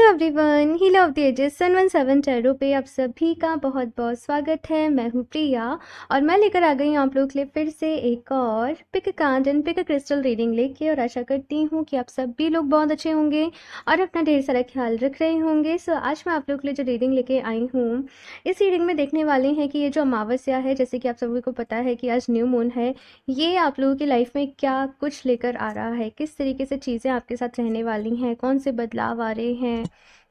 Hello everyone, heal of the ages sun 17 tarot पे आप सभी का बहुत बहुत स्वागत है। मैं हूँ प्रिया और मैं लेकर आ गई हूँ आप लोग के लिए फिर से एक और pick card and pick crystal reading लेके। और आशा करती हूँ कि आप सभी लोग बहुत अच्छे होंगे और अपना ढेर सारा ख्याल रख रहे होंगे। सो आज मैं आप लोग के लिए जो रीडिंग लेके आई हूँ, इस रीडिंग में देखने वाले हैं कि ये जो अमावस्या है, जैसे कि आप सभी को पता है कि आज न्यू मून है, ये आप लोगों की लाइफ में क्या कुछ लेकर आ रहा है, किस तरीके से चीज़ें आपके साथ रहने वाली हैं, कौन से बदलाव आ रहे हैं,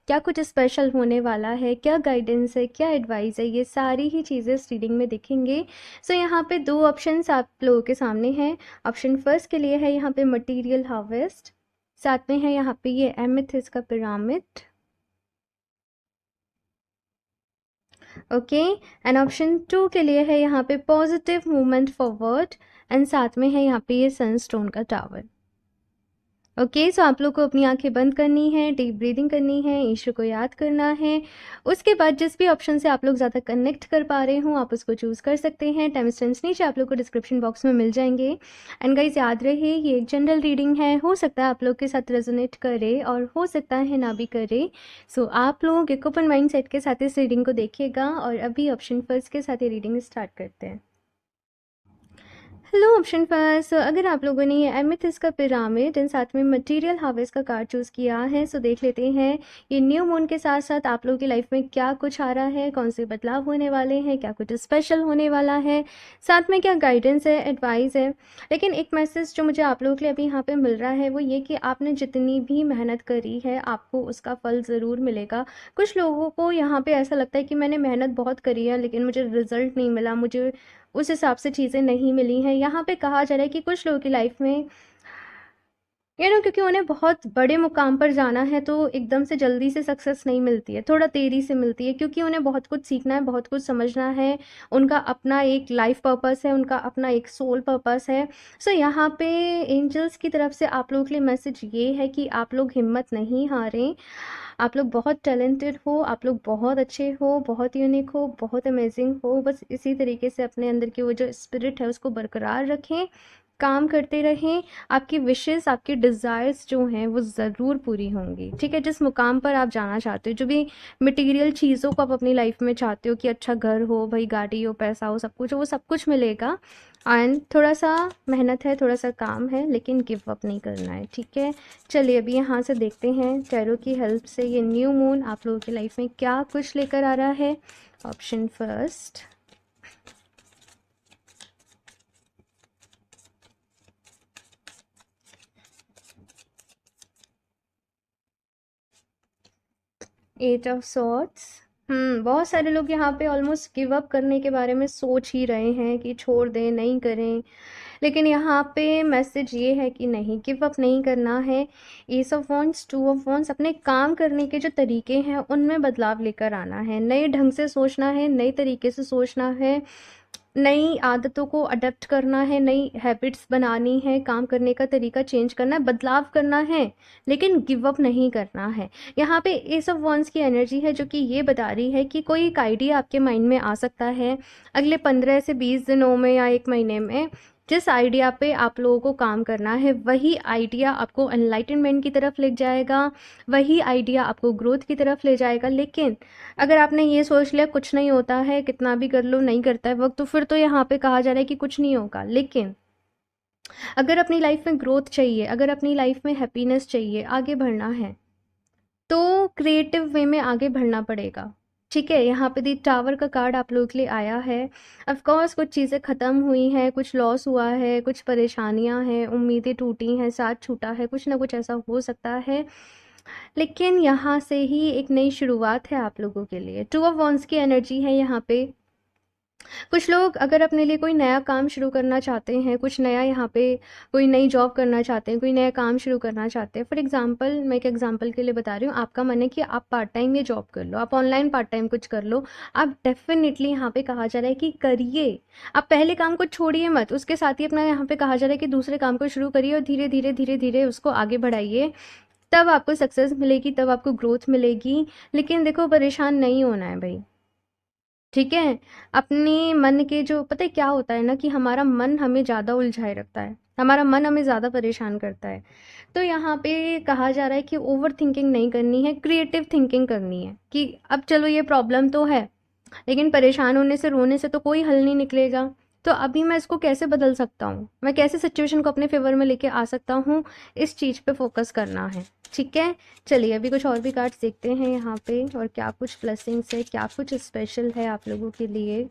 क्या कुछ स्पेशल होने वाला है, क्या गाइडेंस है, क्या एडवाइस है, ये सारी ही चीज़ें इस रीडिंग में दिखेंगे। सो यहाँ पे दो ऑप्शंस आप लोगों के सामने हैं। ऑप्शन फर्स्ट के लिए है यहाँ पे मटेरियल हार्वेस्ट, साथ में है यहाँ पे ये एमेथिस्ट का pyramid, okay. And option two के लिए है यहाँ पे पॉजिटिव मूवमेंट फॉरवर्ड, एंड साथ में है यहाँ पे ये सनस्टोन का टावर। ओके, सो आप लोग को अपनी आंखें बंद करनी है, डीप ब्रीदिंग करनी है, ईश्वर को याद करना है। उसके बाद जिस भी ऑप्शन से आप लोग ज़्यादा कनेक्ट कर पा रहे हो, आप उसको चूज़ कर सकते हैं। टाइम स्टैम्प्स नीचे आप लोग को डिस्क्रिप्शन बॉक्स में मिल जाएंगे। एंड गाइस, याद रहे ये एक जनरल रीडिंग है, हो सकता है आप लोग के साथ रेजोनेट करे और हो सकता है ना भी करे। सो आप लोग एक ओपन माइंड सेट के साथ इस रीडिंग को देखिएगा। और अभी ऑप्शन फर्स्ट के साथ ये रीडिंग स्टार्ट करते हैं। हेलो ऑप्शन फर्स्ट, अगर आप लोगों ने ये एमेथिस्ट का पिरामिड एंड साथ में मटेरियल हार्वेस्ट का कार्ड चूज़ किया है, सो देख लेते हैं ये न्यू मून के साथ साथ आप लोगों की लाइफ में क्या कुछ आ रहा है, कौन से बदलाव होने वाले हैं, क्या कुछ स्पेशल होने वाला है, साथ में क्या गाइडेंस है, एडवाइस है। लेकिन एक मैसेज जो मुझे आप लोगों के लिए अभी यहाँ पे मिल रहा है वो ये कि आपने जितनी भी मेहनत करी है आपको उसका फल ज़रूर मिलेगा। कुछ लोगों को यहाँ पे ऐसा लगता है कि मैंने मेहनत बहुत करी है लेकिन मुझे रिजल्ट नहीं मिला, मुझे उस हिसाब से चीज़ें नहीं मिली हैं। यहाँ पे कहा जा रहा है कि कुछ लोगों की लाइफ में क्योंकि उन्हें बहुत बड़े मुकाम पर जाना है तो एकदम से जल्दी से सक्सेस नहीं मिलती है, थोड़ा देरी से मिलती है, क्योंकि उन्हें बहुत कुछ सीखना है, बहुत कुछ समझना है। उनका अपना एक लाइफ पर्पस है, उनका अपना एक सोल पर्पस है। सो यहाँ पे एंजल्स की तरफ से आप लोगों के लिए मैसेज ये है कि आप लोग हिम्मत नहीं हारें। आप लोग बहुत टैलेंटेड हो, आप लोग बहुत अच्छे हो, बहुत यूनिक हो, बहुत अमेजिंग हो। बस इसी तरीके से अपने अंदर की वो जो स्पिरिट है उसको बरकरार रखें, काम करते रहें। आपकी विशेस, आपकी डिज़ायर्स जो हैं वो ज़रूर पूरी होंगी, ठीक है। जिस मुकाम पर आप जाना चाहते हो, जो भी मटेरियल चीज़ों को आप अपनी लाइफ में चाहते हो कि अच्छा घर हो, भाई गाड़ी हो, पैसा हो, सब कुछ हो, वो सब कुछ मिलेगा। एंड थोड़ा सा मेहनत है, थोड़ा सा काम है, लेकिन गिव अप नहीं करना है, ठीक है। चलिए अभी यहाँ से देखते हैं टैरो की हेल्प से ये न्यू मून आप लोगों की लाइफ में क्या कुछ लेकर आ रहा है। Option first, eight of swords. बहुत सारे लोग यहाँ पे ऑलमोस्ट गिव अप करने के बारे में सोच ही रहे हैं कि छोड़ दें, नहीं करें। लेकिन यहाँ पे मैसेज ये है कि नहीं, गिव अप नहीं करना है। S of wands, two of wands, अपने काम करने के जो तरीके हैं उनमें बदलाव लेकर आना है, नए ढंग से सोचना है, नए तरीके से सोचना है, नई आदतों को अडेप्ट करना है, नई हैबिट्स बनानी है, काम करने का तरीका चेंज करना है, बदलाव करना है, लेकिन गिव अप नहीं करना है। यहाँ पे एस ऑफ वॉन्ड्स की एनर्जी है जो कि ये बता रही है कि कोई एक आइडिया आपके माइंड में आ सकता है अगले 15 से 20 दिनों में या एक महीने में। जिस आइडिया पे आप लोगों को काम करना है वही आइडिया आपको एनलाइटनमेंट की तरफ ले जाएगा, वही आइडिया आपको ग्रोथ की तरफ ले जाएगा। लेकिन अगर आपने ये सोच लिया कुछ नहीं होता है, कितना भी कर लो नहीं करता है वक्त, तो फिर तो यहाँ पे कहा जा रहा है कि कुछ नहीं होगा। लेकिन अगर अपनी लाइफ में ग्रोथ चाहिए, अगर अपनी लाइफ में हैप्पीनेस चाहिए, आगे बढ़ना है, तो क्रिएटिव वे में आगे बढ़ना पड़ेगा, ठीक है। यहाँ पे दी टावर का कार्ड आप लोगों के लिए आया है। ऑफ कोर्स कुछ चीज़ें ख़त्म हुई हैं, कुछ लॉस हुआ है, कुछ परेशानियां हैं, उम्मीदें टूटी हैं, साथ छूटा है, कुछ ना कुछ ऐसा हो सकता है। लेकिन यहाँ से ही एक नई शुरुआत है आप लोगों के लिए। टू ऑफ वॉन्स की एनर्जी है यहाँ पे। कुछ लोग अगर अपने लिए कोई नया काम शुरू करना चाहते हैं, कुछ नया यहाँ पे कोई नई जॉब करना चाहते हैं, कोई नया काम शुरू करना चाहते हैं। फॉर एग्जांपल, मैं एक एग्जांपल के लिए बता रही हूँ, आपका मन है कि आप पार्ट टाइम ये जॉब कर लो, आप ऑनलाइन पार्ट टाइम कुछ कर लो। आप डेफिनेटली यहाँ पे कहा जा रहा है कि करिए। आप पहले काम को छोड़िए मत, उसके साथ ही अपना यहाँ पे कहा जा रहा है कि दूसरे काम को शुरू करिए और धीरे धीरे धीरे धीरे उसको आगे बढ़ाइए। तब आपको सक्सेस मिलेगी, तब आपको ग्रोथ मिलेगी। लेकिन देखो, परेशान नहीं होना है भाई, ठीक है। अपने मन के जो, पता है क्या होता है ना, कि हमारा मन हमें ज़्यादा उलझाए रखता है, हमारा मन हमें ज़्यादा परेशान करता है। तो यहाँ पे कहा जा रहा है कि ओवर थिंकिंग नहीं करनी है, क्रिएटिव थिंकिंग करनी है कि अब चलो ये प्रॉब्लम तो है, लेकिन परेशान होने से, रोने से तो कोई हल नहीं निकलेगा। तो अभी मैं इसको कैसे बदल सकता हूँ, मैं कैसे सिचुएशन को अपने फेवर में लेके आ सकता हूँ, इस चीज़ पे फोकस करना है। ठीक है, चलिए अभी कुछ और भी कार्ड्स देखते हैं यहाँ पे, और क्या कुछ ब्लेसिंग्स है, क्या कुछ स्पेशल है आप लोगों के लिए।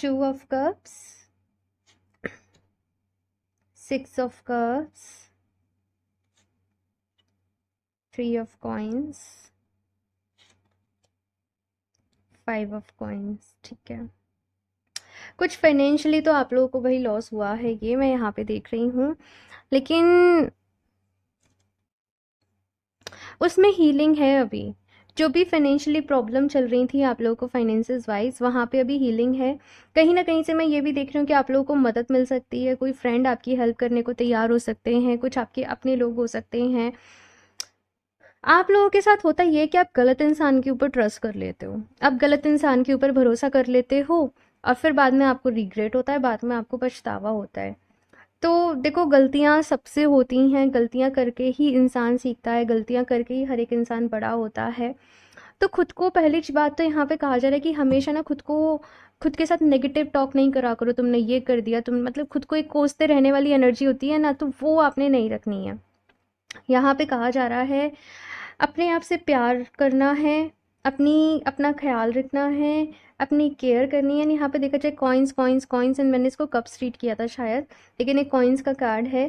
Two of cups, six of cups, three of coins, five of coins. ठीक है, कुछ फाइनेंशियली तो आप लोगों को वही लॉस हुआ है, ये मैं यहाँ पे देख रही हूँ, लेकिन उसमें हीलिंग है अभी। जो भी फाइनेंशियली प्रॉब्लम चल रही थी आप लोगों को फाइनेंसेस वाइज, वहाँ पे अभी हीलिंग है। कहीं ना कहीं से मैं ये भी देख रही हूँ कि आप लोगों को मदद मिल सकती है, कोई फ्रेंड आपकी हेल्प करने को तैयार हो सकते हैं, कुछ आपके अपने लोग हो सकते हैं। आप लोगों के साथ होता ये है कि आप गलत इंसान के ऊपर ट्रस्ट कर लेते हो, आप गलत इंसान के ऊपर भरोसा कर लेते हो, और फिर बाद में आपको रिग्रेट होता है, बाद में आपको पछतावा होता है। तो देखो, गलतियाँ सबसे होती हैं, गलतियाँ करके ही इंसान सीखता है, गलतियाँ करके ही हर एक इंसान बड़ा होता है। तो खुद को, पहली बात तो यहाँ पे कहा जा रहा है कि हमेशा ना खुद को, खुद के साथ नेगेटिव टॉक नहीं करा करो, तुमने ये कर दिया, तुम मतलब खुद को एक कोसते रहने वाली एनर्जी होती है ना, तो वो आपने नहीं रखनी है। यहाँ पे कहा जा रहा है अपने आप से प्यार करना है, अपना ख्याल रखना है, अपनी केयर करनी है। यहाँ पे देखा जाए कॉइन्स कॉइन्स कॉइन्स, एंड मैंने इसको कप्स रीड किया था शायद, लेकिन एक कॉइन्स का कार्ड है।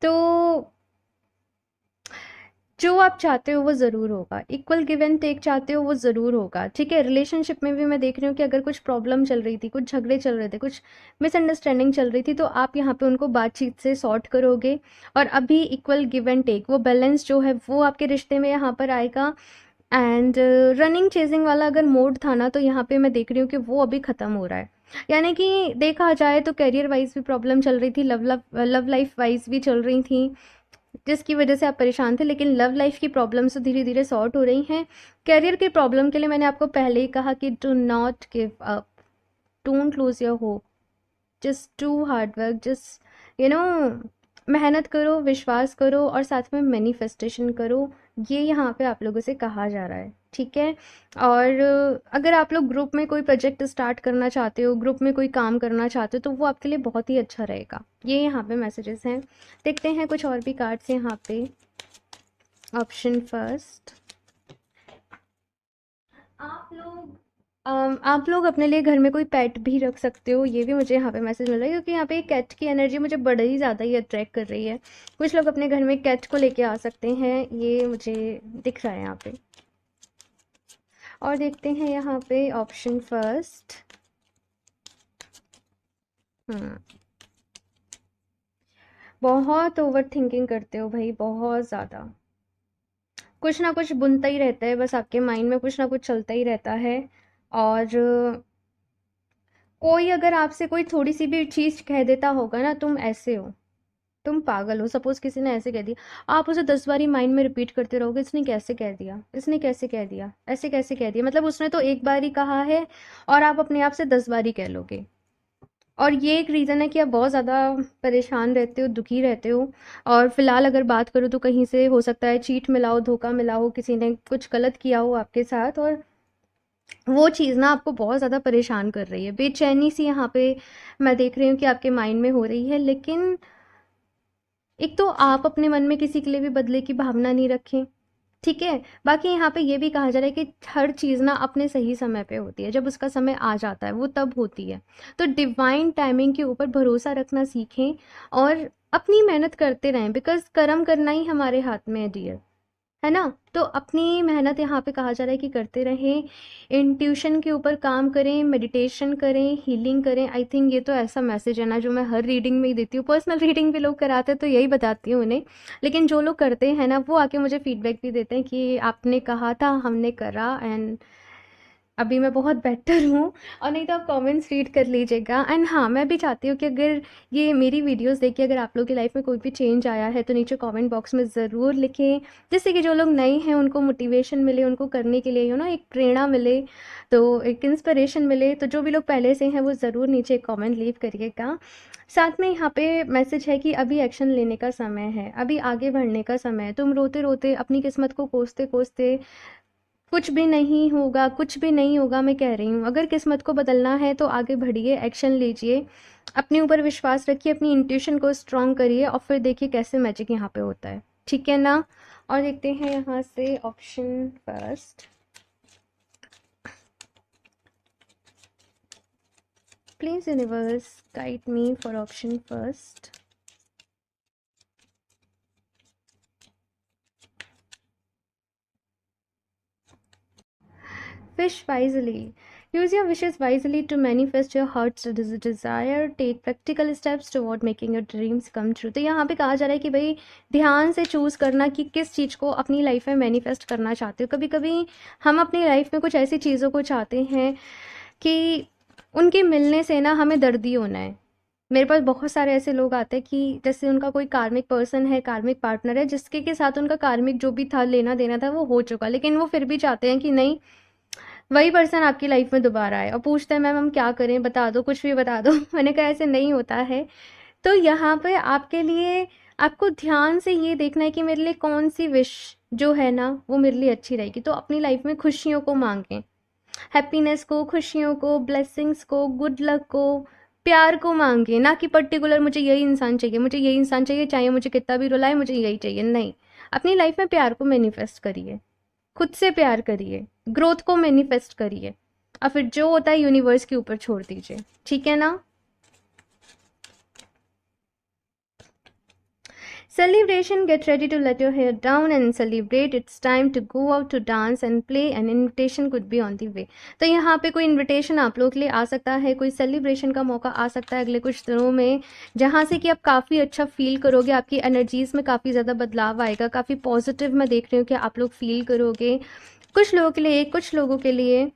तो जो आप चाहते हो वो ज़रूर होगा, इक्वल गिव एंड टेक चाहते हो वो ज़रूर होगा। ठीक है, रिलेशनशिप में भी मैं देख रही हूँ कि अगर कुछ प्रॉब्लम चल रही थी, कुछ झगड़े चल रहे थे, कुछ मिसअंडरस्टैंडिंग चल रही थी, तो आप यहाँ पे उनको बातचीत से सॉर्ट करोगे, और अभी इक्वल गिव एंड टेक, वो बैलेंस जो है वो आपके रिश्ते में यहाँ पर आएगा। एंड रनिंग चेजिंग वाला अगर मोड था ना, तो यहाँ पे मैं देख रही हूँ कि वो अभी ख़त्म हो रहा है। यानी कि देखा जाए तो करियर वाइज भी प्रॉब्लम चल रही थी, लव लाइफ वाइज भी चल रही थी, जिसकी वजह से आप परेशान थे, लेकिन लव लाइफ की प्रॉब्लम्स तो धीरे धीरे सॉर्ट हो रही हैं। करियर की प्रॉब्लम के लिए मैंने आपको पहले ही कहा कि do not give up, don't lose your hope, just do hard work, just मेहनत करो, विश्वास करो, और साथ में मैनिफेस्टेशन करो। ये यहाँ पे आप लोगों से कहा जा रहा है। ठीक है, और अगर आप लोग ग्रुप में कोई प्रोजेक्ट स्टार्ट करना चाहते हो, ग्रुप में कोई काम करना चाहते हो, तो वो आपके लिए बहुत ही अच्छा रहेगा। ये यहाँ पे मैसेजेस हैं। देखते हैं कुछ और भी कार्ड्स यहाँ पे। ऑप्शन फर्स्ट, आप लोग अपने लिए घर में कोई पेट भी रख सकते हो, ये भी मुझे यहाँ पे मैसेज मिल रहा है, क्योंकि यहाँ पे एक कैट की एनर्जी मुझे बड़ा ही ज़्यादा ही अट्रैक्ट कर रही है। कुछ लोग अपने घर में कैट को लेके आ सकते हैं, ये मुझे दिख रहा है यहाँ पे। और देखते हैं यहाँ पे ऑप्शन फर्स्ट। बहुत ओवर थिंकिंग करते हो भाई, बहुत ज़्यादा, कुछ ना कुछ बुनता ही रहता है, बस आपके माइंड में कुछ ना कुछ चलता ही रहता है। और कोई अगर आपसे कोई थोड़ी सी भी चीज़ कह देता होगा ना, तुम ऐसे हो, तुम पागल हो, सपोज किसी ने ऐसे कह दिया, आप उसे 10 बारी माइंड में रिपीट करते रहोगे, इसने कैसे कह दिया, इसने कैसे कह दिया, ऐसे कैसे कह दिया, मतलब उसने तो एक बार ही कहा है, और आप अपने आप से 10 बारी कह लोगे। और ये एक रीज़न है कि आप बहुत ज़्यादा परेशान रहते हो, दुखी रहते हो। और फिलहाल अगर बात करूँ तो कहीं से हो सकता है चीट मिला हो, धोखा मिला हो, किसी ने कुछ गलत किया हो आपके साथ, और वो चीज़ ना आपको बहुत ज़्यादा परेशान कर रही है, बेचैनी सी यहाँ पे मैं देख रही हूँ कि आपके माइंड में हो रही है। लेकिन एक तो आप अपने मन में किसी के लिए भी बदले की भावना नहीं रखें। ठीक है, बाकी यहाँ पे ये भी कहा जा रहा है कि हर चीज़ ना अपने सही समय पे होती है, जब उसका समय आ जाता है वो तब होती है। तो डिवाइन टाइमिंग के ऊपर भरोसा रखना सीखें, और अपनी मेहनत करते रहें, बिकॉज कर्म करना ही हमारे हाथ में है डियर, है ना। तो अपनी मेहनत यहाँ पे कहा जा रहा है कि करते रहें, इंट्यूशन के ऊपर काम करें, मेडिटेशन करें, हीलिंग करें। आई थिंक ये तो ऐसा मैसेज है ना जो मैं हर रीडिंग में ही देती हूँ, पर्सनल रीडिंग भी लोग कराते हैं तो यही बताती हूँ उन्हें, लेकिन जो लोग करते हैं ना वो आके मुझे फीडबैक भी देते हैं कि आपने कहा था, हमने करा, एंड अभी मैं बहुत बेटर हूँ, और नहीं तो आप कमेंट्स रीड कर लीजिएगा। एंड हाँ, मैं भी चाहती हूँ कि अगर ये मेरी वीडियोस देख के अगर आप लोग की लाइफ में कोई भी चेंज आया है तो नीचे कमेंट बॉक्स में ज़रूर लिखें, जिससे कि जो लोग नए हैं उनको मोटिवेशन मिले, उनको करने के लिए एक प्रेरणा मिले, तो एक इंस्पिरेशन मिले। तो जो भी लोग पहले से हैं वो ज़रूर नीचे एक कमेंट लीव करिएगा। साथ में यहाँ पे मैसेज है कि अभी एक्शन लेने का समय है, अभी आगे बढ़ने का समय है। तुम रोते रोते अपनी किस्मत को कोसते कोसते कुछ भी नहीं होगा, कुछ भी नहीं होगा। मैं कह रही हूँ, अगर किस्मत को बदलना है तो आगे बढ़िए, एक्शन लीजिए, अपने ऊपर विश्वास रखिए, अपनी इंट्यूशन को स्ट्रॉन्ग करिए, और फिर देखिए कैसे मैजिक यहाँ पे होता है। ठीक है ना? और देखते हैं यहाँ से option first. Please universe guide me for option first. Wish wisely. Use your wishes wisely to manifest your heart's desire. Take practical steps toward making your dreams come true. तो यहाँ पे कहा जा रहा है कि भाई ध्यान से चूज़ करना कि किस चीज़ को अपनी लाइफ में मैनिफेस्ट करना चाहते हो। कभी कभी हम अपनी लाइफ में कुछ ऐसी चीज़ों को चाहते हैं कि उनके मिलने से ना हमें दर्द ही होना है। मेरे पास बहुत सारे ऐसे लोग आते हैं कि जैसे उनका कोई कार्मिक पर्सन है, कार्मिक पार्टनर है, जिसके के साथ उनका कार्मिक जो भी था, लेना देना था, वो हो चुका, लेकिन वो फिर भी चाहते हैं कि नहीं, वही पर्सन आपकी लाइफ में दोबारा आए, और पूछते हैं मैम हम क्या करें, बता दो, कुछ भी बता दो। मैंने कहा ऐसे नहीं होता है। तो यहाँ पे आपके लिए आपको ध्यान से ये देखना है कि मेरे लिए कौन सी विश जो है ना वो मेरे लिए अच्छी रहेगी। तो अपनी लाइफ में खुशियों को मांगें, हैप्पीनेस को, खुशियों को, ब्लेसिंग्स को, गुड लक को, प्यार को मांगे, ना कि पर्टिकुलर मुझे यही इंसान चाहिए, मुझे यही इंसान चाहिए, चाहे मुझे कितना भी रुलाए, मुझे यही चाहिए। नहीं, अपनी लाइफ में प्यार को मैनिफेस्ट करिए, खुद से प्यार करिए, ग्रोथ को मैनिफेस्ट करिए, और फिर जो होता है यूनिवर्स के ऊपर छोड़ दीजिए। ठीक है ना? Celebration, get ready to let your hair down and celebrate. It's time to go out to dance and play. An invitation could be on the way. तो यहाँ पे कोई इनविटेशन आप लोग के लिए आ सकता है, कोई सेलिब्रेशन का मौका आ सकता है अगले कुछ दिनों में, जहाँ से कि आप काफ़ी अच्छा फील करोगे, आपकी एनर्जीज में काफ़ी ज़्यादा बदलाव आएगा, काफ़ी पॉजिटिव मैं देख रही हूँ कि आप लोग फील करोगे। कुछ लोगों के लिए, कुछ लोगों के लिए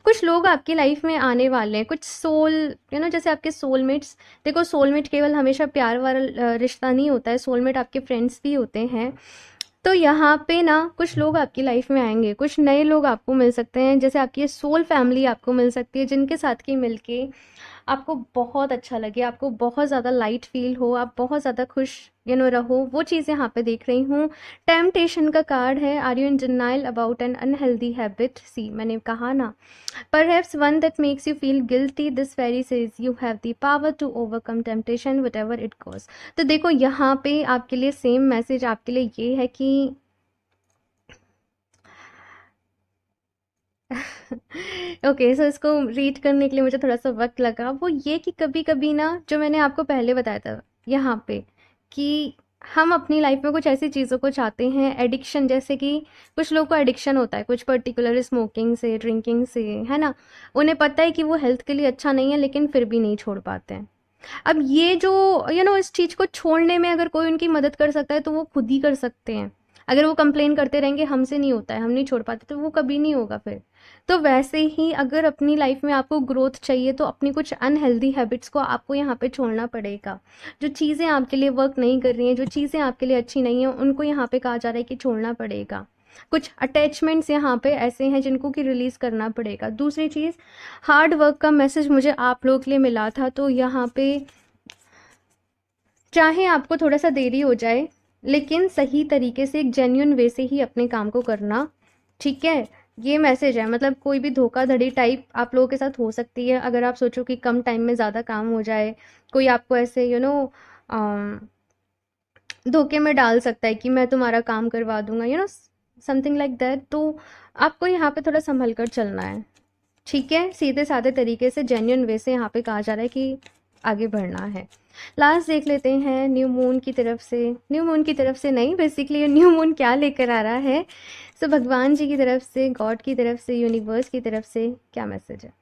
कुछ लोग आपकी लाइफ में आने वाले हैं, कुछ सोल जैसे आपके सोलमेट्स। देखो, सोलमेट केवल हमेशा प्यार वाला रिश्ता नहीं होता है, सोलमेट आपके फ्रेंड्स भी होते हैं। तो यहाँ पे ना कुछ लोग आपकी लाइफ में आएंगे, कुछ नए लोग आपको मिल सकते हैं, जैसे आपकी सोल फैमिली आपको मिल सकती है, जिनके साथ की मिलके आपको बहुत अच्छा लगे, आपको बहुत ज़्यादा लाइट फील हो, आप बहुत ज़्यादा खुश रहो, वो चीज़ यहाँ पे देख रही हूँ। टेम्पटेशन का कार्ड है। Are you in denial about an unhealthy habit? See, मैंने कहा ना, perhaps one that makes you feel guilty, this fairy says you have the power to overcome temptation whatever it cause. तो देखो, यहाँ पे आपके लिए सेम मैसेज आपके लिए ये है कि ओके, सो इसको रीड करने के लिए मुझे थोड़ा सा वक्त लगा। वो ये कि कभी कभी ना, जो मैंने आपको पहले बताया था यहाँ पे, कि हम अपनी लाइफ में कुछ ऐसी चीज़ों को चाहते हैं, एडिक्शन, जैसे कि कुछ लोगों को एडिक्शन होता है कुछ पर्टिकुलर स्मोकिंग से, ड्रिंकिंग से, है ना। उन्हें पता है कि वो हेल्थ के लिए अच्छा नहीं है, लेकिन फिर भी नहीं छोड़ पाते हैं। अब ये जो इस चीज़ को छोड़ने में अगर कोई उनकी मदद कर सकता है तो वो खुद ही कर सकते हैं। अगर वो कंप्लेन करते रहेंगे हमसे नहीं होता है, हम नहीं छोड़ पाते, तो वो कभी नहीं होगा फिर। तो वैसे ही अगर अपनी लाइफ में आपको ग्रोथ चाहिए तो अपनी कुछ अनहेल्दी हैबिट्स को आपको यहाँ पे छोड़ना पड़ेगा। जो चीज़ें आपके लिए वर्क नहीं कर रही हैं, जो चीज़ें आपके लिए अच्छी नहीं हैं, उनको यहाँ पे कहा जा रहा है कि छोड़ना पड़ेगा। कुछ अटैचमेंट्स यहाँ पे ऐसे हैं जिनको कि रिलीज़ करना पड़ेगा। दूसरी चीज़, हार्ड वर्क का मैसेज मुझे आप लोग के लिए मिला था। तो यहाँ पे चाहे आपको थोड़ा सा देरी हो जाए, लेकिन सही तरीके से, एक जेन्युइन वे से ही अपने काम को करना। ठीक है, ये मैसेज है। मतलब कोई भी धोखाधड़ी टाइप आप लोगों के साथ हो सकती है, अगर आप सोचो कि कम टाइम में ज़्यादा काम हो जाए। कोई आपको ऐसे धोखे में डाल सकता है कि मैं तुम्हारा काम करवा दूंगा, समथिंग लाइक दैट। तो आपको यहाँ पे थोड़ा संभल कर चलना है। ठीक है, सीधे साधे तरीके से, जेन्युइन वे से यहाँ पे कहा जा रहा है कि आगे बढ़ना है। लास्ट देख लेते हैं न्यू मून की तरफ से। न्यू मून की तरफ से नहीं, बेसिकली ये न्यू मून क्या लेकर आ रहा है। सो भगवान जी की तरफ से, गॉड की तरफ से, यूनिवर्स की तरफ से क्या मैसेज है।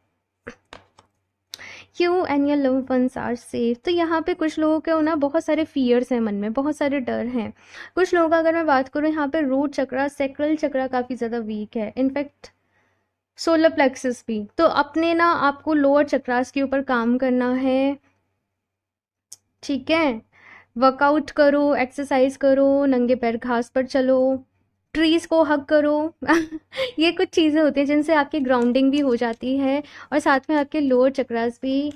You and your love ones are safe. तो यहाँ पे कुछ लोगों के ना बहुत सारे फियर्स हैं मन में, बहुत सारे डर हैं। कुछ लोगों का अगर मैं बात करूँ यहाँ पे रूट चक्रा, सेक्रल चक्रा काफ़ी ज़्यादा वीक है, इनफैक्ट सोलर प्लेक्सस भी। तो अपने ना आपको लोअर चक्रास के ऊपर काम करना है, ठीक है। वर्कआउट करो, एक्सरसाइज करो, नंगे पैर घास पर चलो, ट्रीज को हग करो। ये कुछ चीज़ें होती हैं जिनसे आपकी ग्राउंडिंग भी हो जाती है और साथ में आपके लोअर चक्रास भी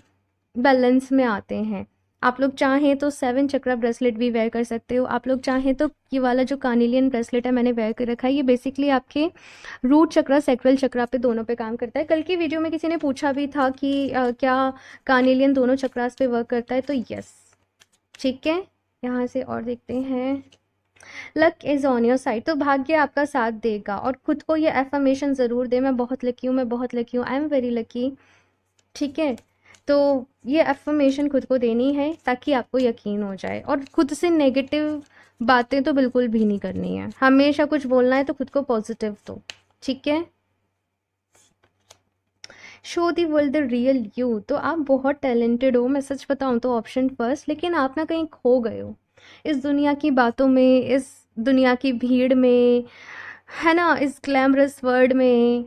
बैलेंस में आते हैं। आप लोग चाहें तो 7 चक्रा ब्रेसलेट भी वेयर कर सकते हो। आप लोग चाहें तो ये वाला जो कार्नेलियन ब्रेसलेट है मैंने वेयर कर रखा है, ये बेसिकली आपके रूट चक्रा, सेक्रल चक्रा पे दोनों पे काम करता है। कल की वीडियो में किसी ने पूछा भी था कि क्या कार्नेलियन दोनों चक्रास पे वर्क करता है, तो यस, ठीक है। यहाँ से और देखते हैं, luck is on your side. तो भाग्य आपका साथ देगा और खुद को ये एफर्मेशन ज़रूर दे, मैं बहुत लकी हूँ, मैं बहुत लकी हूँ, आई एम वेरी लकी, ठीक है। तो ये एफर्मेशन खुद को देनी है ताकि आपको यकीन हो जाए। और खुद से नेगेटिव बातें तो बिल्कुल भी नहीं करनी है, हमेशा कुछ बोलना है तो खुद को पॉजिटिव दो, ठीक है। Show the world the real you. तो आप बहुत टैलेंटेड हो, मैं सच बताऊँ तो ऑप्शन फर्स्ट, लेकिन आप ना कहीं खो गए हो इस दुनिया की बातों में, इस दुनिया की भीड़ में, है ना, इस ग्लैमरस वर्ल्ड में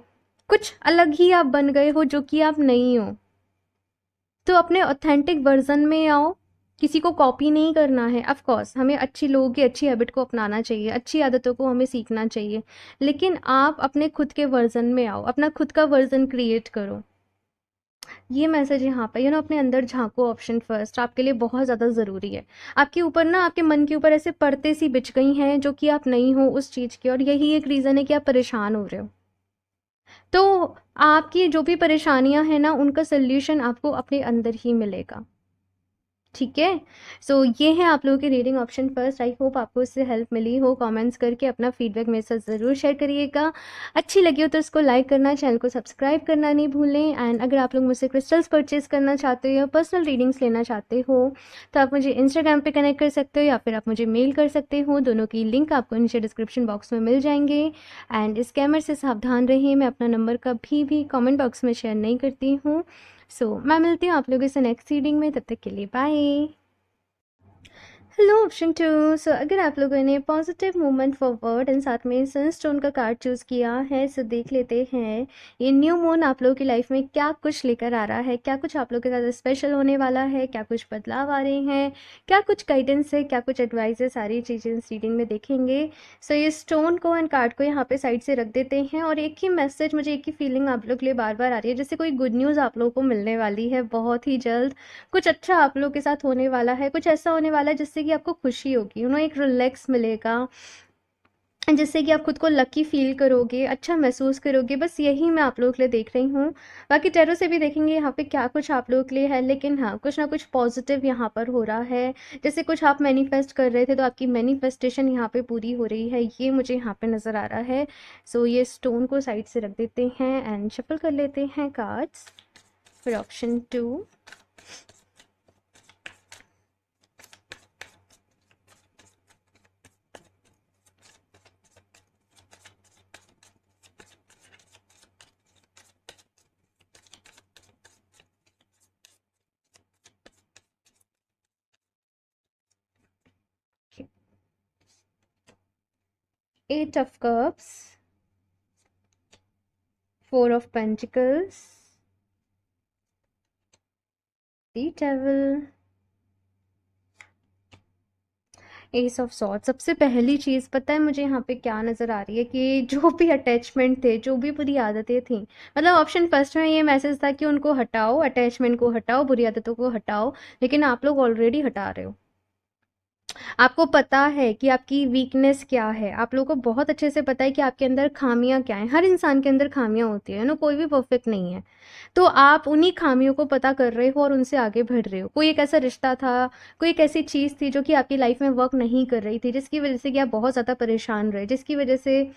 कुछ अलग ही आप बन गए हो जो कि आप नहीं हो। तो अपने ऑथेंटिक वर्जन में आओ, किसी को कॉपी नहीं करना है। ऑफ कोर्स हमें अच्छी लोगों की अच्छी हैबिट को अपनाना चाहिए, अच्छी आदतों को हमें सीखना चाहिए, लेकिन आप अपने खुद के वर्जन में आओ, अपना खुद का वर्जन क्रिएट करो। ये मैसेज यहाँ पे अपने अंदर झांको, ऑप्शन फर्स्ट आपके लिए बहुत ज़्यादा ज़रूरी है। आपके ऊपर ना, आपके मन के ऊपर ऐसे परतें सी बिछ गई हैं जो कि आप नहीं हो उस चीज़ की, और यही एक रीज़न है कि आप परेशान हो रहे हो। तो आपकी जो भी परेशानियां हैं ना, उनका सल्यूशन आपको अपने अंदर ही मिलेगा, ठीक है। सो ये है आप लोगों की reading option first. I hope आपको इससे हेल्प मिली हो। कमेंट्स करके अपना फीडबैक मेरे साथ ज़रूर शेयर करिएगा। अच्छी लगी हो तो इसको लाइक करना, चैनल को सब्सक्राइब करना नहीं भूलें। एंड अगर आप लोग मुझसे क्रिस्टल्स परचेज करना चाहते हो या पर्सनल रीडिंग्स लेना चाहते हो तो आप मुझे इंस्टाग्राम पे कनेक्ट कर सकते हो या फिर आप मुझे मेल कर सकते हो। दोनों की लिंक आपको नीचे डिस्क्रिप्शन बॉक्स में मिल जाएंगे। एंड स्कैमर से सावधान रहिए, मैं अपना नंबर कभी भी कमेंट बॉक्स में शेयर नहीं करती हूँ। सो मैं मिलती हूँ आप लोगों से नेक्स्ट रीडिंग में, तब तक के लिए bye. Hello option two. So अगर आप लोगों ने पॉजिटिव मूवमेंट फॉरवर्ड एंड साथ में सनस्टोन का कार्ड चूज़ किया है, सो देख लेते हैं ये न्यू मून आप लोगों की लाइफ में क्या कुछ लेकर आ रहा है, क्या कुछ आप लोगों के साथ स्पेशल होने वाला है, क्या कुछ बदलाव आ रहे हैं, क्या कुछ गाइडेंस है, क्या कुछ एडवाइस है, सारी चीज़ें इस रीडिंग में देखेंगे। सो ये स्टोन को एंड कार्ड को यहाँ पे साइड से रख देते हैं और एक ही मैसेज, मुझे एक ही फीलिंग आप लोग के लिए बार बार आ रही है, जैसे कोई गुड न्यूज़ आप लोगों को मिलने वाली है बहुत ही जल्द। कुछ अच्छा आप लोग के साथ होने वाला है, कुछ ऐसा होने वाला है जिससे कि आपको खुशी होगी, एक रिलैक्स मिलेगा, जिससे कि आप खुद को लकी फील करोगे, अच्छा महसूस करोगे। बस यही मैं आप लोगों के लिए देख रही हूँ। बाकी टैरो से भी देखेंगे यहाँ पे क्या कुछ आप लोगों के लिए है, लेकिन हाँ कुछ ना कुछ पॉजिटिव यहाँ पर हो रहा है। जैसे कुछ आप मैनिफेस्ट कर रहे थे तो आपकी मैनिफेस्टेशन यहाँ पे पूरी हो रही है, ये मुझे यहाँ पे नज़र आ रहा है। सो ये स्टोन को साइड से रख देते हैं एंड शफल कर लेते हैं कार्ड्स। फिर option 2, Eight of Cups, Four of Pentacles, The Devil, S of sword. सबसे पहली चीज़ पता है मुझे यहाँ पे क्या नज़र आ रही है कि जो भी अटैचमेंट थे, जो भी बुरी आदतें थी, मतलब ऑप्शन फर्स्ट में ये मैसेज था कि उनको हटाओ, अटैचमेंट को हटाओ, बुरी आदतों को हटाओ, लेकिन आप लोग ऑलरेडी हटा रहे हो। आपको पता है कि आपकी वीकनेस क्या है, आप लोगों को बहुत अच्छे से पता है कि आपके अंदर खामियां क्या हैं। हर इंसान के अंदर खामियां होती है ना, कोई भी परफेक्ट नहीं है। तो आप उन्हीं खामियों को पता कर रहे हो और उनसे आगे बढ़ रहे हो। कोई एक ऐसा रिश्ता था, कोई एक ऐसी चीज़ थी जो कि आपकी लाइफ में वर्क नहीं कर रही थी, जिसकी वजह से कि आप बहुत ज़्यादा परेशान रहे, जिसकी वजह से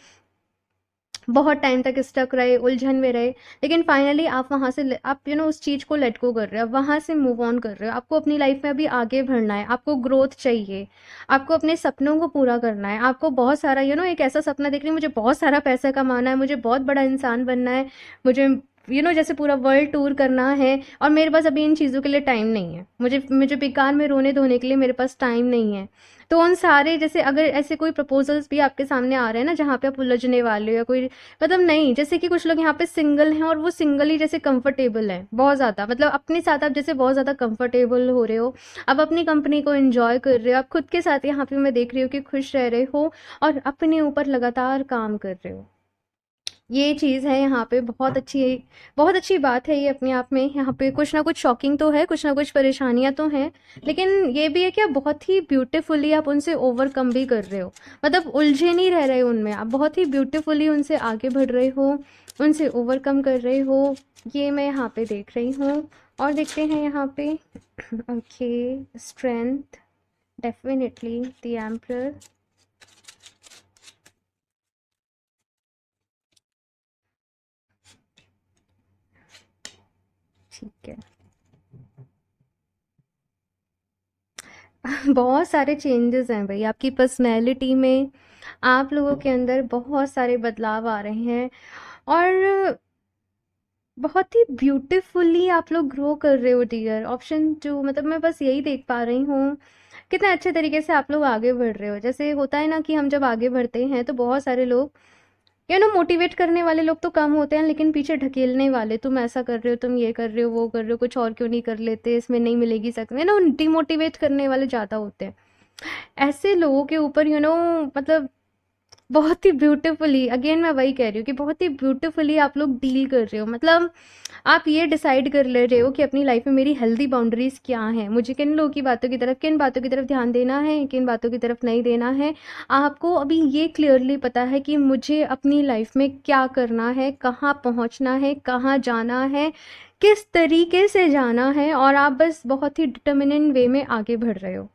बहुत टाइम तक स्टक रहे, उलझन में रहे। लेकिन फाइनली आप वहाँ से आप उस चीज़ को लेट गो कर रहे हो, आप वहाँ से मूव ऑन कर रहे हो। आपको अपनी लाइफ में अभी आगे बढ़ना है, आपको ग्रोथ चाहिए, आपको अपने सपनों को पूरा करना है। आपको बहुत सारा एक ऐसा सपना देख रही है, मुझे बहुत सारा पैसा कमाना है, मुझे बहुत बड़ा इंसान बनना है, मुझे जैसे पूरा वर्ल्ड टूर करना है और मेरे पास अभी इन चीज़ों के लिए टाइम नहीं है, मुझे मुझे बेकार में रोने धोने के लिए मेरे पास टाइम नहीं है। तो उन सारे, जैसे अगर ऐसे कोई प्रपोजल्स भी आपके सामने आ रहे हैं ना जहाँ पे आप उलझने वाले हो या कोई, मतलब नहीं, जैसे कि कुछ लोग यहाँ पे सिंगल हैं और वो सिंगल ही जैसे कंफर्टेबल है बहुत ज़्यादा, मतलब अपने साथ आप जैसे बहुत ज़्यादा कंफर्टेबल हो रहे हो, आप अपनी कंपनी को एंजॉय कर रहे हो, आप खुद के साथ यहाँ पे मैं देख रही हूँ कि खुश रह रहे हो और अपने ऊपर लगातार काम कर रहे हो। ये चीज़ है यहाँ पे, बहुत अच्छी बात है ये अपने आप में। यहाँ पे कुछ ना कुछ शॉकिंग तो है, कुछ ना कुछ परेशानियाँ तो हैं, लेकिन ये भी है कि आप बहुत ही ब्यूटीफुली आप उनसे ओवरकम भी कर रहे हो, मतलब उलझे नहीं रह रहे हो उनमें, आप बहुत ही ब्यूटीफुली उनसे आगे बढ़ रहे हो, उनसे ओवरकम कर रहे हो। ये मैं यहाँ पे देख रही हूँ। और देखते हैं यहाँ पे okay, strength, definitely the emperor. ठीक है। बहुत सारे चेंजेस हैं भाई आपकी पर्सनैलिटी में, आप लोगों के अंदर बहुत सारे बदलाव आ रहे हैं और बहुत ही ब्यूटीफुली आप लोग ग्रो कर रहे हो डियर। ऑप्शन टू, मतलब मैं बस यही देख पा रही हूँ कितने अच्छे तरीके से आप लोग आगे बढ़ रहे हो। जैसे होता है ना कि हम जब आगे बढ़ते हैं तो बहुत सारे लोग, मोटिवेट करने वाले लोग तो कम होते हैं, लेकिन पीछे ढकेलने वाले, तुम ऐसा कर रहे हो, तुम ये कर रहे हो, वो कर रहे हो, कुछ और क्यों नहीं कर लेते, इसमें नहीं मिलेगी सक्सेस, डिमोटिवेट करने वाले ज़्यादा होते हैं। ऐसे लोगों के ऊपर मतलब बहुत ही ब्यूटीफुली, अगेन मैं वही कह रही हूँ कि बहुत ही ब्यूटीफुली आप लोग डील कर रहे हो। मतलब आप ये डिसाइड कर ले रहे हो कि अपनी लाइफ में मेरी हेल्दी बाउंड्रीज क्या हैं, मुझे किन लोगों की बातों की तरफ, किन बातों की तरफ ध्यान देना है, किन बातों की तरफ नहीं देना है। आपको अभी ये क्लियरली पता है कि मुझे अपनी लाइफ में क्या करना है, कहाँ पहुँचना है, कहाँ जाना है, किस तरीके से जाना है, और आप बस बहुत ही डिटर्मिनेंट वे में आगे बढ़ रहे हो,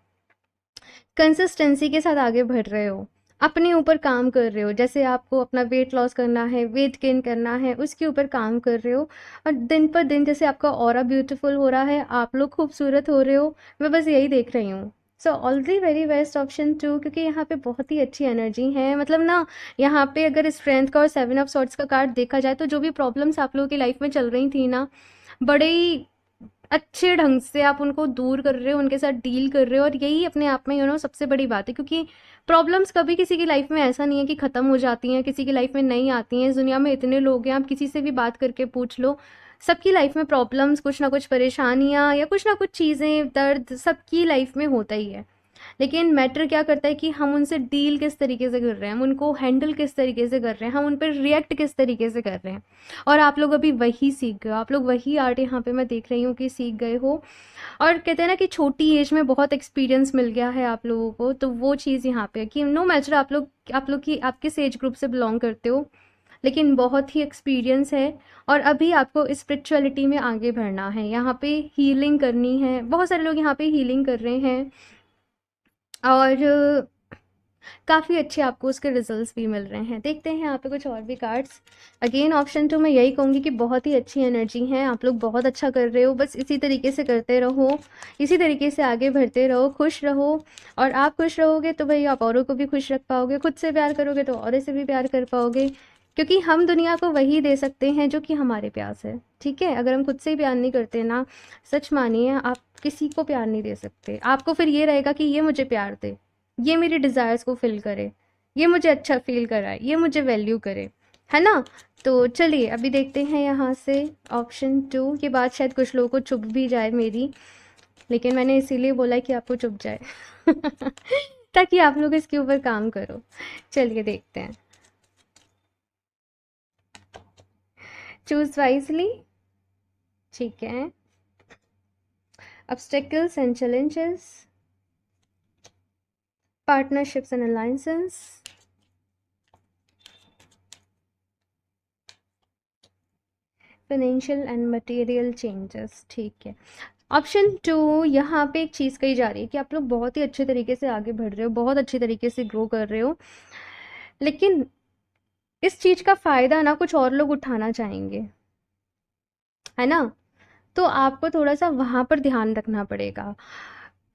कंसिस्टेंसी के साथ आगे बढ़ रहे हो, अपने ऊपर काम कर रहे हो। जैसे आपको अपना वेट लॉस करना है, वेट गेन करना है, उसके ऊपर काम कर रहे हो, और दिन पर दिन जैसे आपका ऑरा ब्यूटीफुल हो रहा है, आप लोग खूबसूरत हो रहे हो। मैं बस यही देख रही हूँ। So all the very best option two, क्योंकि यहाँ पे बहुत ही अच्छी एनर्जी है। मतलब ना, यहाँ पे अगर स्ट्रेंथ का और 7 ऑफ सॉर्ड्स का कार्ड देखा जाए तो जो भी प्रॉब्लम्स आप लोगों की लाइफ में चल रही थी ना, बड़े ही अच्छे ढंग से आप उनको दूर कर रहे हो, उनके साथ डील कर रहे हो, और यही अपने आप में सबसे बड़ी बात है। क्योंकि प्रॉब्लम्स कभी किसी की लाइफ में ऐसा नहीं है कि ख़त्म हो जाती हैं, किसी की लाइफ में नहीं आती हैं। इस दुनिया में इतने लोग हैं, आप किसी से भी बात करके पूछ लो, सबकी लाइफ में प्रॉब्लम्स, कुछ ना कुछ परेशानियाँ या कुछ ना कुछ चीज़ें, दर्द सबकी लाइफ में होता ही है। लेकिन मैटर क्या करता है कि हम उनसे डील किस तरीके से कर रहे हैं, हम उनको हैंडल किस तरीके से कर रहे हैं, हम उन पर रिएक्ट किस तरीके से कर रहे हैं। और आप लोग अभी वही सीख गए हो, आप लोग वही आर्ट यहाँ पे मैं देख रही हूँ कि सीख गए हो। और कहते हैं ना कि छोटी एज में बहुत एक्सपीरियंस मिल गया है आप लोगों को, तो वो चीज़ यहाँ पे है कि नो मैटर आप लोग की आप किस एज ग्रुप से बिलोंग करते हो, लेकिन बहुत ही एक्सपीरियंस है। और अभी आपको स्पिरिचुअलिटी में आगे बढ़ना है, यहाँ पे हीलिंग करनी है। बहुत सारे लोग यहाँ पे हीलिंग कर रहे हैं और काफ़ी अच्छे आपको उसके रिजल्ट्स भी मिल रहे हैं। देखते हैं यहाँ पे कुछ और भी कार्ड्स। अगेन ऑप्शन टू, मैं यही कहूँगी कि बहुत ही अच्छी एनर्जी है, आप लोग बहुत अच्छा कर रहे हो, बस इसी तरीके से करते रहो, इसी तरीके से आगे बढ़ते रहो, खुश रहो। और आप खुश रहोगे तो भाई आप औरों को भी खुश रख पाओगे, खुद से प्यार करोगे तो औरों से भी प्यार कर पाओगे, क्योंकि हम दुनिया को वही दे सकते हैं जो कि हमारे प्यास है। ठीक है, अगर हम खुद से ही प्यार नहीं करते ना, सच मानिए आप किसी को प्यार नहीं दे सकते। आपको फिर ये रहेगा कि ये मुझे प्यार दे, ये मेरी डिज़ायर्स को फिल करे, ये मुझे अच्छा फील कराए, ये मुझे वैल्यू करे, है ना। तो चलिए अभी देखते हैं यहाँ से ऑप्शन टू। ये बात शायद कुछ लोगों को चुभ भी जाए मेरी, लेकिन मैंने इसीलिए बोला कि आपको चुभ जाए ताकि आप लोग इसके ऊपर काम करो। चलिए देखते हैं। Choose wisely. ठीक है। obstacles and challenges, partnerships and alliances, financial and material changes. ठीक है। ऑप्शन टू, यहाँ पे एक चीज़ कही जा रही है कि आप लोग बहुत ही अच्छे तरीके से आगे बढ़ रहे हो, बहुत अच्छे तरीके से ग्रो कर रहे हो, लेकिन इस चीज़ का फ़ायदा ना कुछ और लोग उठाना चाहेंगे, है ना। तो आपको थोड़ा सा वहाँ पर ध्यान रखना पड़ेगा,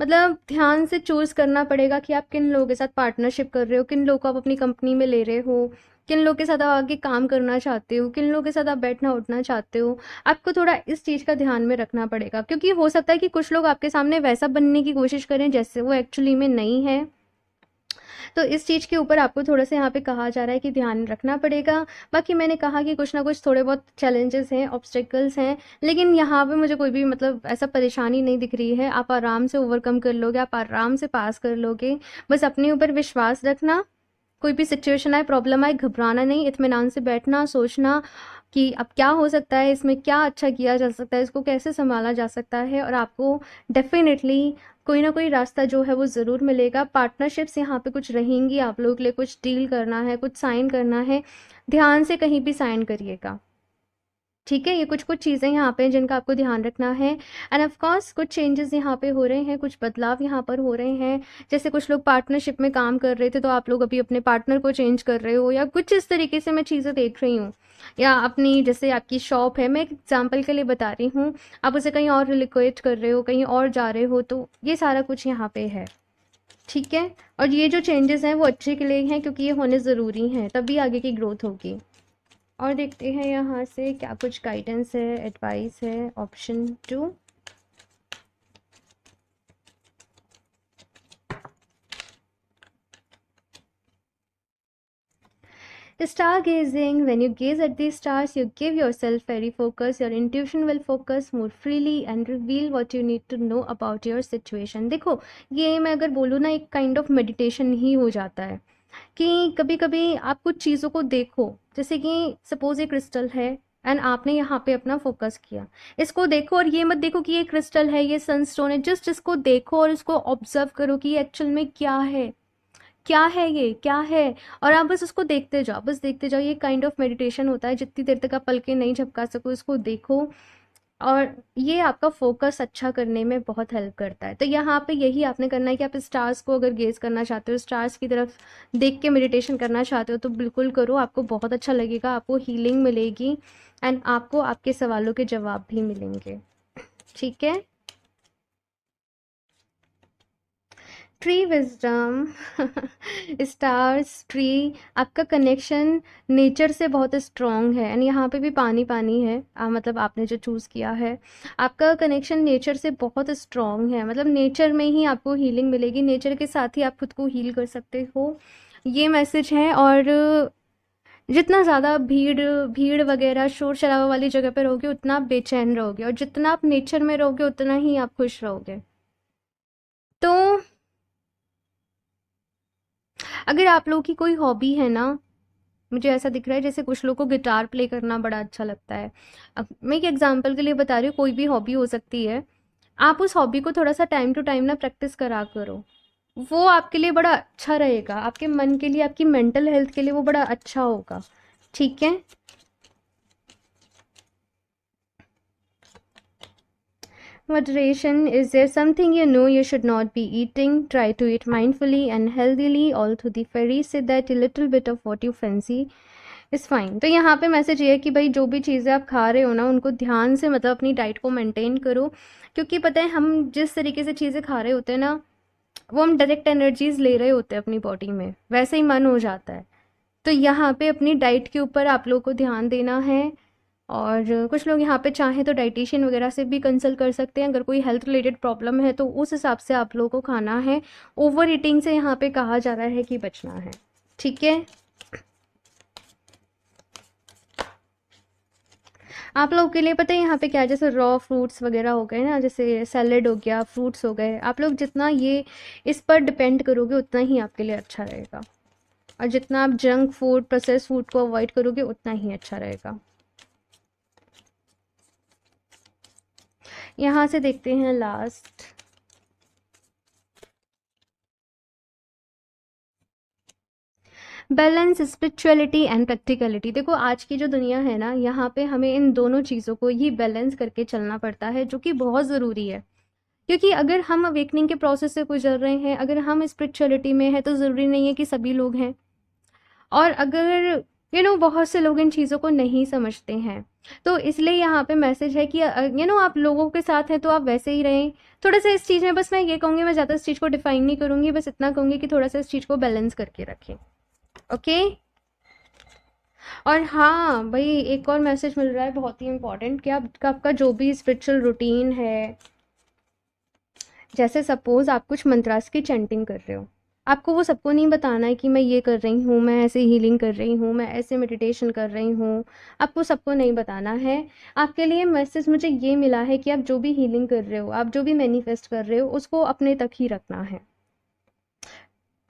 मतलब ध्यान से चूज़ करना पड़ेगा कि आप किन लोगों के साथ पार्टनरशिप कर रहे हो, किन लोगों को आप अपनी कंपनी में ले रहे हो, किन लोग के साथ आप आगे काम करना चाहते हो, किन लोग के साथ आप बैठना उठना चाहते हो, आपको थोड़ा इस चीज़ का ध्यान में रखना पड़ेगा, क्योंकि हो सकता है कि कुछ लोग आपके सामने वैसा बनने की कोशिश करें जैसे वो एक्चुअली में नहीं है। तो इस चीज़ के ऊपर आपको थोड़ा-सा यहाँ पे कहा जा रहा है कि ध्यान रखना पड़ेगा। बाकी मैंने कहा कि कुछ ना कुछ थोड़े बहुत चैलेंजेस हैं, ऑब्स्टेकल्स हैं, लेकिन यहाँ पे मुझे कोई भी मतलब ऐसा परेशानी नहीं दिख रही है। आप आराम से ओवरकम कर लोगे, आप आराम से पास कर लोगे। बस अपने ऊपर विश्वास रखना, कोई भी सिचुएशन आए, प्रॉब्लम आए, घबराना नहीं, इत्मीनान से बैठना, सोचना कि अब क्या हो सकता है, इसमें क्या अच्छा किया जा सकता है, इसको कैसे सँभाला जा सकता है, और आपको डेफ़िनेटली कोई ना कोई रास्ता जो है वो ज़रूर मिलेगा। पार्टनरशिप्स यहाँ पे कुछ रहेंगी, आप लोगों के लिए कुछ डील करना है, कुछ साइन करना है, ध्यान से कहीं भी साइन करिएगा। ठीक है, ये कुछ-कुछ चीज़ें यहाँ पे हैं जिनका आपको ध्यान रखना है। एंड ऑफ कोर्स कुछ चेंजेस यहाँ पे हो रहे हैं, कुछ बदलाव यहाँ पर हो रहे हैं। जैसे कुछ लोग पार्टनरशिप में काम कर रहे थे, तो आप लोग अभी अपने पार्टनर को चेंज कर रहे हो, या कुछ इस तरीके से मैं चीज़ें देख रही हूँ। या अपनी जैसे आपकी शॉप है, मैं एक एग्ज़ाम्पल के लिए बता रही हूँ, आप उसे कहीं और रिलोकेट कर रहे हो, कहीं और जा रहे हो, तो ये सारा कुछ यहाँ पे है। ठीक है? और ये जो चेंजेस हैं वो अच्छे के लिए हैं, क्योंकि ये होने ज़रूरी हैं, तभी आगे की ग्रोथ होगी। और देखते हैं यहाँ से क्या कुछ गाइडेंस है, एडवाइस है। Option 2, stargazing. When you gaze at these stars, you give yourself very focus. Your intuition will focus more freely and reveal what you need to know about your situation. देखो, ये मैं अगर बोलूँ ना, एक kind of meditation ही हो जाता है कि कभी कभी आप कुछ चीज़ों को देखो, जैसे कि सपोज ये क्रिस्टल है एंड आपने यहाँ पे अपना फोकस किया, इसको देखो, और ये मत देखो कि ये क्रिस्टल है, ये सनस्टोन है, जस्ट इसको देखो और इसको ऑब्जर्व करो कि एक्चुअल में क्या है, क्या है, ये क्या है, और आप बस उसको देखते जाओ, बस देखते जाओ। ये काइंड ऑफ मेडिटेशन होता है, जितनी देर तक आप पलकें नहीं झपका सको इसको देखो, और ये आपका फोकस अच्छा करने में बहुत हेल्प करता है। तो यहाँ पे यही आपने करना है कि आप स्टार्स को अगर गेज करना चाहते हो, स्टार्स की तरफ देख के मेडिटेशन करना चाहते हो, तो बिल्कुल करो, आपको बहुत अच्छा लगेगा, आपको हीलिंग मिलेगी एंड आपको आपके सवालों के जवाब भी मिलेंगे। ठीक है। ट्री विजडम स्टार्स ट्री, आपका कनेक्शन नेचर से बहुत स्ट्रॉन्ग है, एंड यहाँ पे भी पानी पानी है, मतलब आपने जो चूज़ किया है, आपका कनेक्शन नेचर से बहुत स्ट्रॉन्ग है, मतलब नेचर में ही आपको हीलिंग मिलेगी, नेचर के साथ ही आप खुद को हील कर सकते हो, ये मैसेज है। और जितना ज़्यादा भीड़ भीड़ वगैरह शोर शराबा वाली जगह पर रहोगे, उतना आप बेचैन रहोगे, और जितना आप नेचर में रहोगे उतना ही आप खुश रहोगे। तो अगर आप लोगों की कोई हॉबी है ना, मुझे ऐसा दिख रहा है जैसे कुछ लोगों को गिटार प्ले करना बड़ा अच्छा लगता है। अब मैं एक एग्जांपल के लिए बता रही हूँ, कोई भी हॉबी हो सकती है, आप उस हॉबी को थोड़ा सा टाइम टू टाइम ना प्रैक्टिस करा करो, वो आपके लिए बड़ा अच्छा रहेगा, आपके मन के लिए, आपकी मेंटल हेल्थ के लिए वो बड़ा अच्छा होगा। ठीक है। Moderation. Is there something you know you should not be eating? Try to eat mindfully and healthily. Although the fairies say that a little bit of what you fancy is fine. तो यहाँ पे message ये है कि भाई जो भी चीज़ें आप खा रहे हो ना, उनको ध्यान से, मतलब अपनी डाइट को मेंटेन करो, क्योंकि पता है हम जिस तरीके से चीज़ें खा रहे होते हैं ना, वो हम डायरेक्ट एनर्जीज ले रहे होते हैं अपनी बॉडी में, वैसे ही मन हो जाता है। तो यहाँ पे अपनी डाइट के ऊपर आप लोगों को ध्यान देना है, और कुछ लोग यहाँ पे चाहें तो डाइटिशियन वगैरह से भी कंसल्ट कर सकते हैं, अगर कोई हेल्थ रिलेटेड प्रॉब्लम है तो उस हिसाब से आप लोगों को खाना है। ओवर ईटिंग से यहाँ पे कहा जा रहा है कि बचना है। ठीक है। आप लोगों के लिए पता है यहाँ पे क्या है, जैसे रॉ फ्रूट्स वगैरह हो गए ना, जैसे सैलेड हो गया, फ्रूट्स हो गए, आप लोग जितना ये इस पर डिपेंड करोगे उतना ही आपके लिए अच्छा रहेगा, और जितना आप जंक फूड, प्रोसेस फूड को अवॉइड करोगे उतना ही अच्छा रहेगा। यहाँ से देखते हैं last. Balance spirituality and practicality. देखो आज की जो दुनिया है ना, यहाँ पे हमें इन दोनों चीज़ों को ही बैलेंस करके चलना पड़ता है, जो कि बहुत ज़रूरी है, क्योंकि अगर हम अवेकनिंग के प्रोसेस से गुजर रहे हैं, अगर हम स्पिरिचुअलिटी में हैं, तो ज़रूरी नहीं है कि सभी लोग हैं, और अगर बहुत से लोग इन चीज़ों को नहीं समझते हैं, तो इसलिए यहाँ पे मैसेज है कि आप लोगों के साथ हैं तो आप वैसे ही रहें। थोड़ा सा इस चीज़ में, बस मैं ये कहूँगी, मैं ज़्यादा इस चीज़ को डिफाइन नहीं करूँगी, बस इतना कहूँगी कि थोड़ा सा इस चीज़ को बैलेंस करके रखें। ओके। और हाँ भाई, एक और मैसेज मिल रहा है बहुत ही इम्पोर्टेंट, कि आपका जो भी स्पिरिचुअल रूटीन है, जैसे सपोज आप कुछ मंत्रास की चैंटिंग कर रहे हो, आपको वो सबको नहीं बताना है कि मैं ये कर रही हूँ, मैं ऐसे हीलिंग कर रही हूँ, मैं ऐसे मेडिटेशन कर रही हूँ। आपको सबको नहीं बताना है। आपके लिए मैसेज मुझे ये मिला है कि आप जो भी हीलिंग कर रहे हो, आप जो भी मैनिफेस्ट कर रहे हो, उसको अपने तक ही रखना है।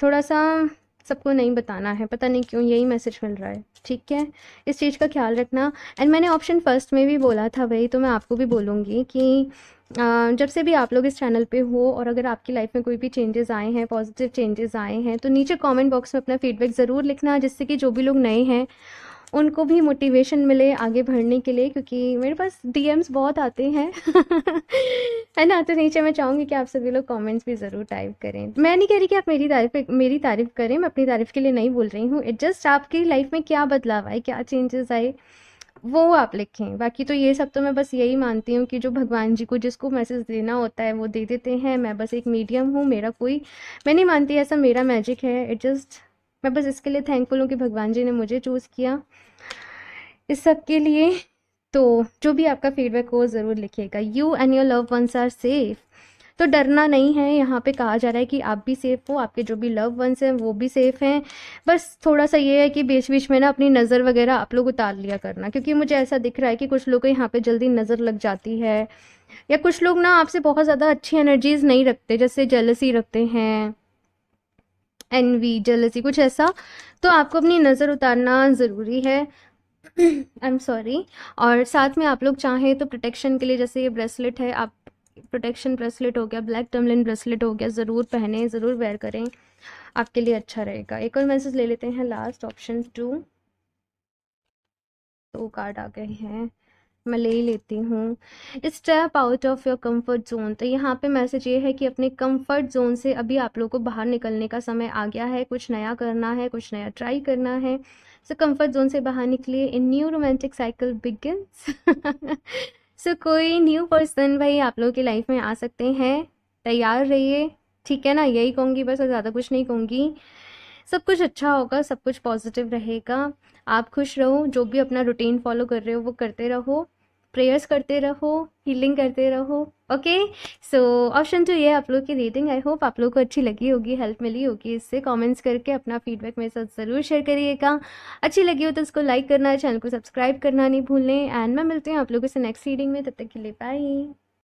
थोड़ा सा सबको नहीं बताना है, पता नहीं क्यों यही मैसेज मिल रहा है। ठीक है, इस चीज़ का ख्याल रखना। एंड मैंने ऑप्शन फर्स्ट में भी बोला था भाई, तो मैं आपको भी बोलूँगी कि जब से भी आप लोग इस चैनल पे हो, और अगर आपकी लाइफ में कोई भी चेंजेस आए हैं, पॉजिटिव चेंजेस आए हैं, तो नीचे कमेंट बॉक्स में अपना फीडबैक ज़रूर लिखना, जिससे कि जो भी लोग नए हैं उनको भी मोटिवेशन मिले आगे बढ़ने के लिए, क्योंकि मेरे पास डीएम्स बहुत आते हैं है ना। तो नीचे मैं चाहूँगी कि आप सभी लोग कमेंट्स भी ज़रूर टाइप करें। मैं नहीं कह रही कि आप मेरी तारीफ़ करें, मैं अपनी तारीफ़ के लिए नहीं बोल रही हूँ। इट जस्ट आपकी लाइफ में क्या बदलाव आए, क्या चेंजेस आए, वो आप लिखें। बाकी तो ये सब तो मैं बस यही मानती हूँ कि जो भगवान जी को जिसको मैसेज देना होता है वो दे देते हैं। मैं बस एक मीडियम हूँ, मैं नहीं मानती ऐसा मेरा मैजिक है। इट जस्ट, मैं बस इसके लिए थैंकफुल हूँ कि भगवान जी ने मुझे चूज़ किया इस सब के लिए। तो जो भी आपका फीडबैक हो ज़रूर लिखिएगा। You and your love ones are safe. तो डरना नहीं है, यहाँ पे कहा जा रहा है कि आप भी सेफ़ हो, आपके जो भी लव वंस हैं वो भी सेफ़ हैं। बस थोड़ा सा ये है कि बीच बीच में ना अपनी नज़र वगैरह आप लोग उतार लिया करना, क्योंकि मुझे ऐसा दिख रहा है कि कुछ लोग को यहाँ पे जल्दी नज़र लग जाती है, या कुछ लोग ना आपसे बहुत ज़्यादा अच्छी एनर्जीज नहीं रखते, जैसे जेलसी रखते हैं, एनवी, जेलसी, कुछ ऐसा। तो आपको अपनी नज़र उतारना ज़रूरी है। I am sorry. और साथ में आप लोग चाहें तो प्रोटेक्शन के लिए, जैसे ये ब्रेसलेट है, आप प्रोटेक्शन ब्रेसलेट हो गया, ब्लैक टर्मलिन ब्रेसलेट हो गया, ज़रूर पहने, ज़रूर वेयर करें, आपके लिए अच्छा रहेगा। एक और मैसेज ले लेते हैं, लास्ट ऑप्शन 2। दो कार्ड आ गए हैं, मैं ले ही लेती हूँ। Step out of your comfort zone. तो यहाँ पे मैसेज ये है कि अपने कंफर्ट जोन से अभी आप लोगों को बाहर निकलने का समय आ गया है, कुछ नया करना है, कुछ नया ट्राई करना है। सो कंफर्ट जोन से बाहर निकलिए, इन न्यू रोमांटिक साइकिल बिगिंस। सो कोई न्यू पर्सन भाई आप लोगों की लाइफ में आ सकते हैं, तैयार रहिए। ठीक है ना, यही कहूँगी बस, और ज़्यादा कुछ नहीं कहूँगी। सब कुछ अच्छा होगा, सब कुछ पॉजिटिव रहेगा। आप खुश रहो, जो भी अपना रूटीन फॉलो कर रहे हो वो करते रहो, प्रेयर्स करते रहो, हीलिंग करते रहो। ओके, सो ऑप्शन 2 ये आप लोग की रीडिंग। आई होप आप लोग को अच्छी लगी होगी, हेल्प मिली होगी इससे। कमेंट्स करके अपना फीडबैक मेरे साथ ज़रूर शेयर करिएगा। अच्छी लगी हो तो उसको लाइक करना, चैनल को सब्सक्राइब करना नहीं भूलें। एंड मैं मिलती हूँ आप लोगों से नेक्स्ट रीडिंग में, तब तक के लिए बाय।